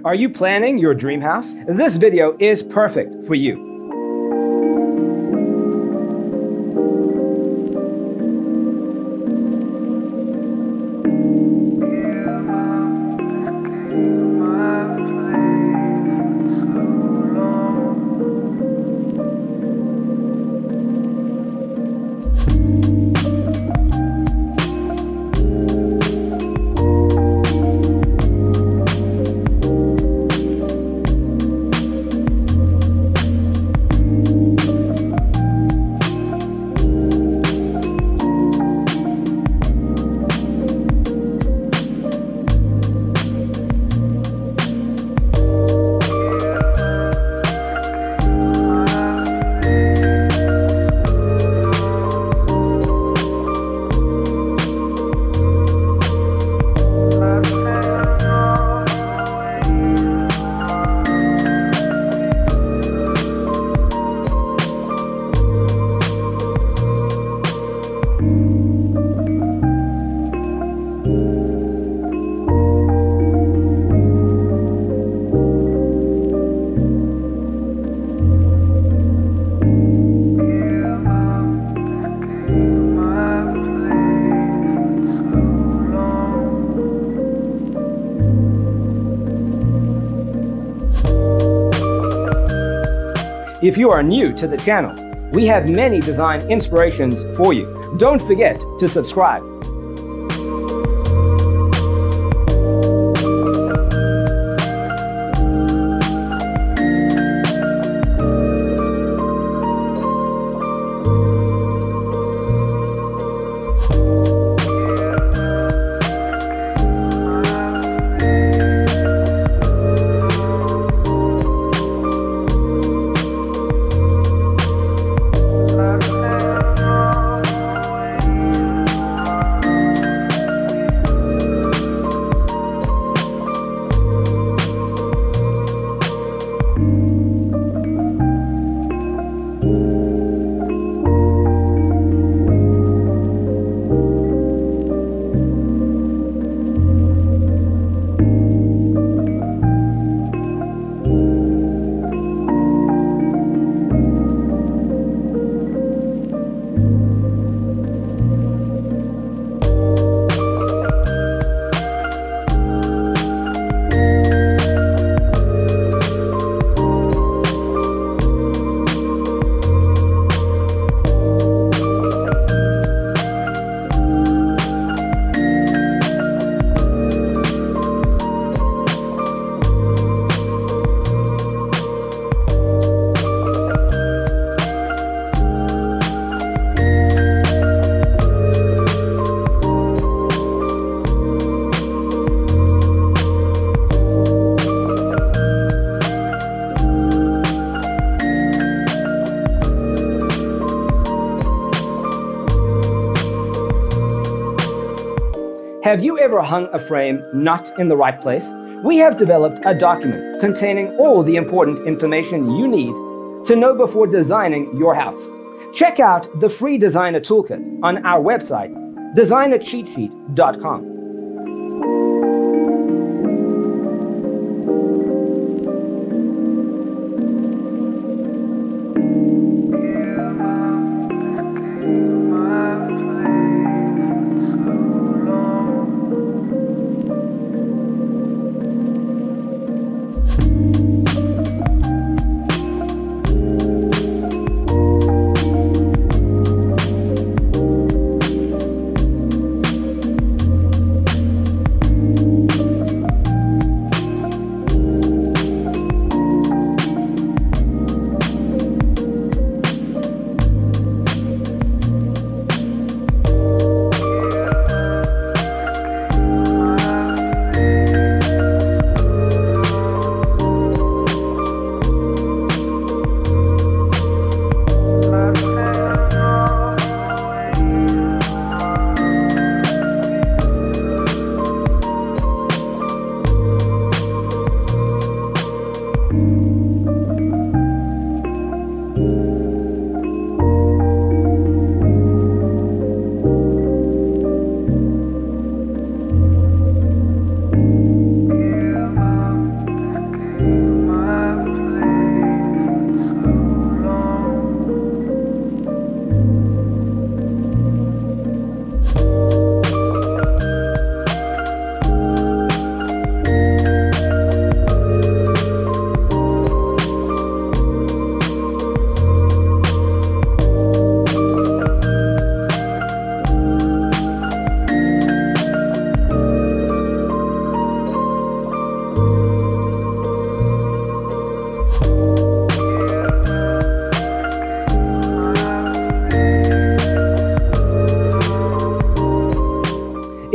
Are you planning your dream house? This video is perfect for you. If you are new to the channel, we have many design inspirations for you. Don't forget to subscribe. Have you ever hung a frame not in the right place? We have developed a document containing all the important information you need to know before designing your house. Check out the free designer toolkit on our website, designercheatsheet.com.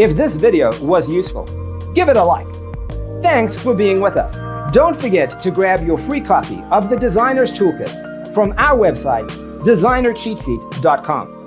If this video was useful, give it a like. Thanks for being with us. Don't forget to grab your free copy of the Designer's Toolkit from our website, designercheatsheet.com.